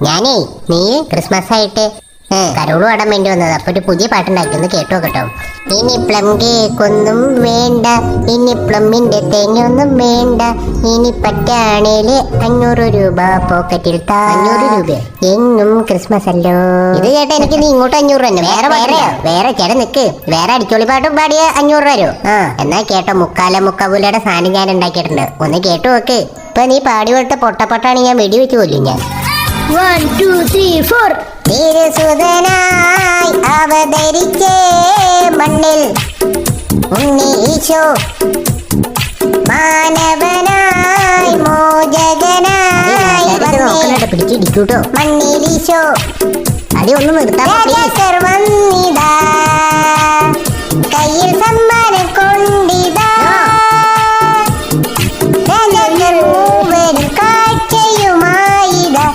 ഞാനേ നീ ക്രിസ്മസ് ആയിട്ട് കരോള് പാടാൻ വേണ്ടി വന്നത്. അപ്പൊ ഒരു പുതിയ പാട്ടുണ്ടാക്കി, ഒന്ന് കേട്ടോ കേട്ടോ. ഇനി പ്ലം കേക്കൊന്നും വേണ്ട, ഇനി പ്ലമ്മിന്റെ തേങ്ങയൊന്നും വേണ്ട, ഇനി പറ്റാണേല് 500 രൂപ പോക്കറ്റിൽ 500 രൂപ എങ്ങും ക്രിസ്മസ് അല്ലോ. ഇത് ചേട്ടാ എനിക്ക് നീ ഇങ്ങോട്ട് 500 തന്നെ. വേറെ ചേട്ടൻ നിക്ക്, വേറെ അടിച്ചോളി പാട്ടും പാടിയ 500 രൂപ. എന്നാ കേട്ടോ, മുക്കാപൂലയുടെ സാധനം ഞാൻ ഉണ്ടാക്കിയിട്ടുണ്ട്, ഒന്ന് കേട്ടു നോക്ക്. ഇപ്പൊ നീ പാടി പോലത്തെ പൊട്ടപ്പൊട്ടാണ് ഞാൻ വെടിവെച്ച് കൊല്ലും ഞാൻ. 1 2 3 4. തിരുസുതനായി അവതരിച്ചേ മണ്ണിൽ ഉണ്ണി ഈശോ, മാനവനായി മോചകനായി പിടിച്ചിടിക്കൂട്ടോ മണ്ണിൽ ഈശോ. അടി ഒന്ന് നിർത്താൻ കയ്യിൽ സമ്മ